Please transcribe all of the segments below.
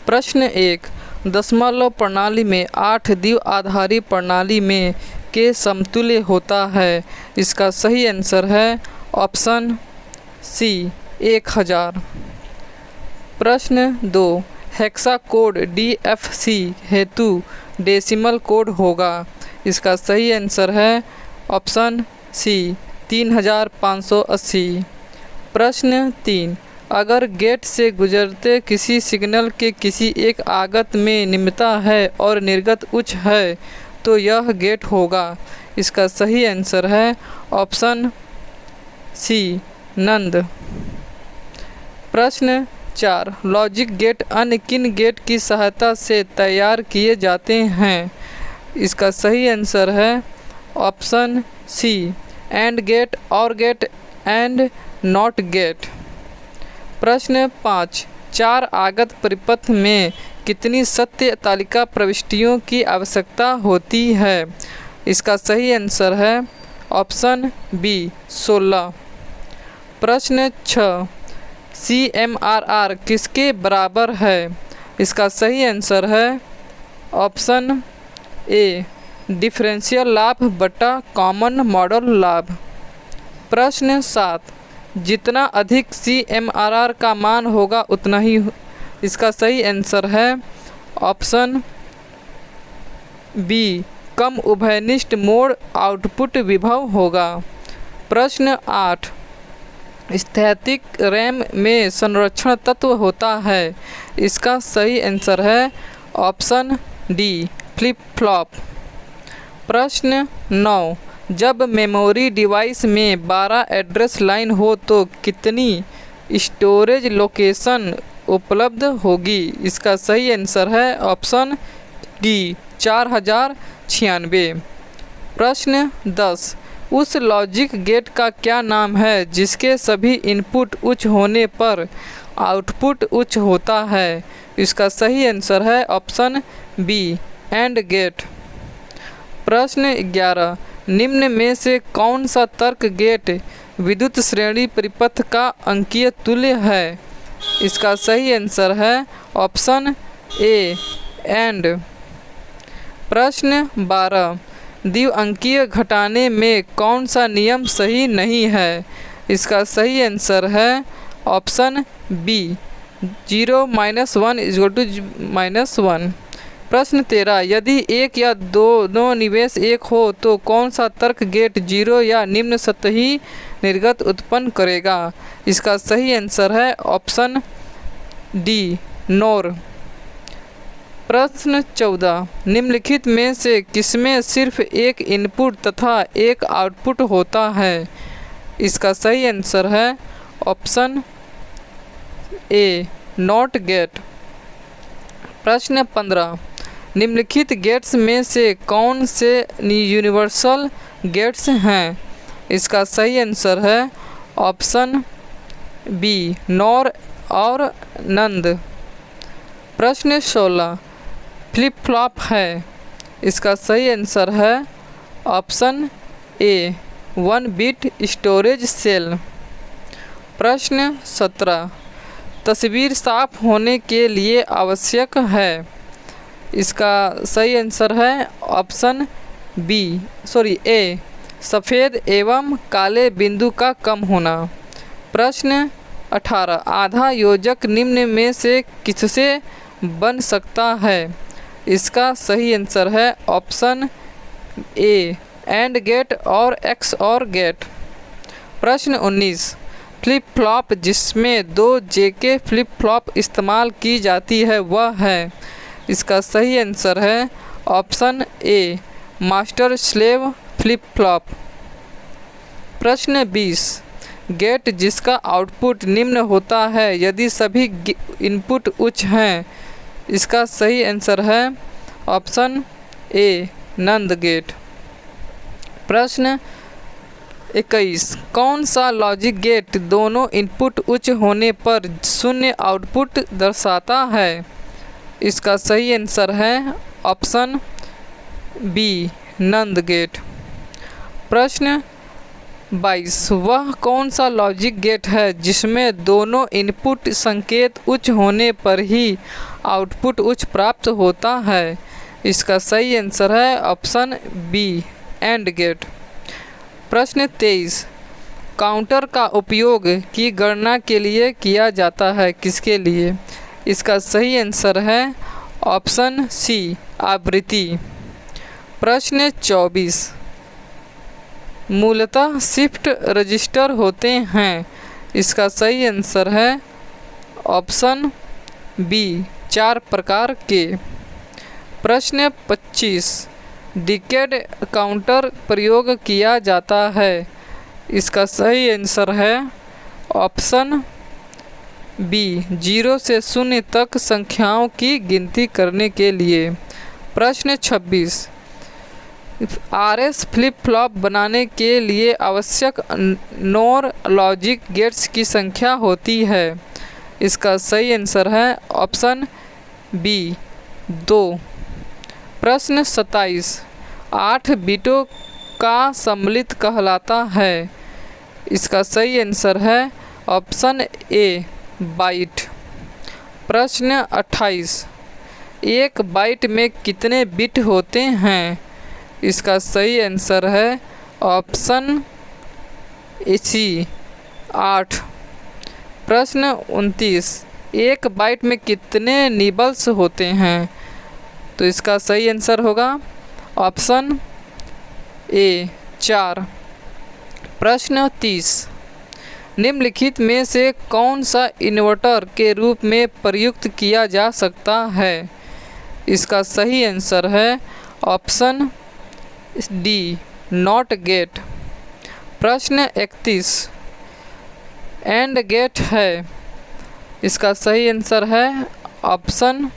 प्रश्न 1, दशमलव प्रणाली में 8 द्विआधारी प्रणाली में के समतुल्य होता है। इसका सही आंसर है ऑप्शन सी 1000। प्रश्न 2, हेक्सा कोड DFC हेतु डेसिमल कोड होगा। इसका सही आंसर है ऑप्शन सी 3580। प्रश्न 3, अगर गेट से गुजरते किसी सिग्नल के किसी एक आगत में निम्नता है और निर्गत उच्च है तो यह गेट होगा। इसका सही आंसर है ऑप्शन सी नंद। प्रश्न 4, लॉजिक गेट अन्य किन गेट की सहायता से तैयार किए जाते हैं। इसका सही आंसर है ऑप्शन सी एंड गेट, और गेट एंड नॉट गेट। प्रश्न 5, 4 आगत परिपथ में कितनी सत्य तालिका प्रविष्टियों की आवश्यकता होती है। इसका सही आंसर है ऑप्शन बी 16। प्रश्न 6, CMRR किसके बराबर है। इसका सही आंसर है ऑप्शन ए डिफरेंशियल लाभ बटा कॉमन मॉडल लाभ। प्रश्न 7, जितना अधिक CMRR का मान होगा उतना ही। इसका सही आंसर है ऑप्शन बी कम उभयनिष्ठ मोड आउटपुट विभव होगा। प्रश्न 8, स्थैतिक रैम में संरक्षण तत्व होता है। इसका सही आंसर है ऑप्शन डी फ्लिप फ्लॉप। प्रश्न 9, जब मेमोरी डिवाइस में 12 एड्रेस लाइन हो तो कितनी स्टोरेज लोकेशन उपलब्ध होगी। इसका सही आंसर है ऑप्शन डी 4096। प्रश्न 10, उस लॉजिक गेट का क्या नाम है जिसके सभी इनपुट उच्च होने पर आउटपुट उच्च होता है। इसका सही आंसर है ऑप्शन बी एंड गेट। प्रश्न 11, निम्न में से कौन सा तर्क गेट विद्युत श्रेणी परिपथ का अंकीय तुल्य है। इसका सही आंसर है ऑप्शन ए एंड। प्रश्न 12, द्विअंकीय घटाने में कौन सा नियम सही नहीं है। इसका सही आंसर है ऑप्शन बी 0 - 1 = -1। प्रश्न 13, यदि एक या दोनों निवेश एक हो तो कौन सा तर्क गेट 0 या निम्न सतही निर्गत उत्पन्न करेगा। इसका सही आंसर है ऑप्शन डी नोर। प्रश्न 14, निम्नलिखित में से किसमें सिर्फ एक इनपुट तथा एक आउटपुट होता है। इसका सही आंसर है ऑप्शन ए नॉट गेट। प्रश्न 15, निम्नलिखित गेट्स में से कौन से यूनिवर्सल गेट्स हैं। इसका सही आंसर है ऑप्शन बी नॉर और नंद। प्रश्न 16, फ्लिप फ्लॉप है। इसका सही आंसर है option A 1 bit storage cell. प्रश्न 17, तस्वीर साफ होने के लिए आवश्यक है। इसका सही आंसर है ऑप्शन ए सफ़ेद एवं काले बिंदु का कम होना। प्रश्न 18, आधा योजक निम्न में से किससे बन सकता है। इसका सही आंसर है ऑप्शन ए एंड गेट और एक्स और गेट। प्रश्न 19, फ्लिप फ्लॉप जिसमें 2 जेके फ्लिप फ्लॉप इस्तेमाल की जाती है वह है। इसका सही आंसर है ऑप्शन ए मास्टर स्लेव फ्लिप फ्लॉप। प्रश्न 20, गेट जिसका आउटपुट निम्न होता है यदि सभी इनपुट उच्च हैं। इसका सही आंसर है ऑप्शन ए नंद गेट। प्रश्न 21, कौन सा लॉजिक गेट दोनों इनपुट उच्च होने पर 0 आउटपुट दर्शाता है। इसका सही आंसर है ऑप्शन बी नंद गेट। प्रश्न 22 वह कौन सा लॉजिक गेट है जिसमें दोनों इनपुट संकेत उच्च होने पर ही आउटपुट उच्च प्राप्त होता है? इसका सही आंसर है ऑप्शन बी, एंड गेट। प्रश्न 23 काउंटर का उपयोग की गणना के लिए किया जाता है, किसके लिए? इसका सही आंसर है ऑप्शन सी, आवृत्ति। प्रश्न 24 मूलतः शिफ्ट रजिस्टर होते हैं, इसका सही आंसर है ऑप्शन बी, 4 प्रकार के। प्रश्न 25 डिकेड काउंटर प्रयोग किया जाता है, इसका सही आंसर है ऑप्शन बी, 0 से 0 तक संख्याओं की गिनती करने के लिए। प्रश्न 26 आरएस फ्लिप फ्लॉप बनाने के लिए आवश्यक नोर लॉजिक गेट्स की संख्या होती है, इसका सही आंसर है ऑप्शन बी, 2। प्रश्न 27 8 बिटों का सम्मिलित कहलाता है, इसका सही आंसर है ऑप्शन ए, बाइट। प्रश्न 28 एक बाइट में कितने बिट होते हैं? इसका सही आंसर है ऑप्शन सी, 8। प्रश्न 29 एक बाइट में कितने निबल्स होते हैं? तो इसका सही आंसर होगा ऑप्शन ए, 4। प्रश्न 30 निम्नलिखित में से कौन सा इन्वर्टर के रूप में प्रयुक्त किया जा सकता है? इसका सही आंसर है ऑप्शन डी, नॉट गेट। प्रश्न 31 एंड गेट है, इसका सही आंसर है ऑप्शन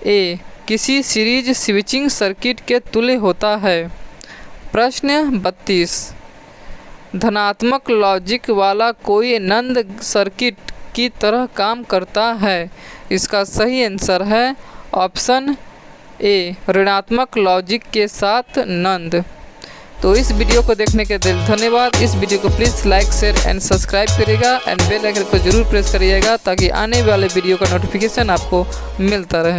ए, किसी सीरीज स्विचिंग सर्किट के तुल्य होता है। प्रश्न 32 धनात्मक लॉजिक वाला कोई नंद सर्किट की तरह काम करता है, इसका सही आंसर है ऑप्शन ए, ऋणात्मक लॉजिक के साथ नंद। तो इस वीडियो को देखने के लिए धन्यवाद। इस वीडियो को please like, share and subscribe करिएगा एंड बेल आइकन को जरूर प्रेस करिएगा ताकि आने वाले वीडियो का नोटिफिकेशन आपको मिलता रहे।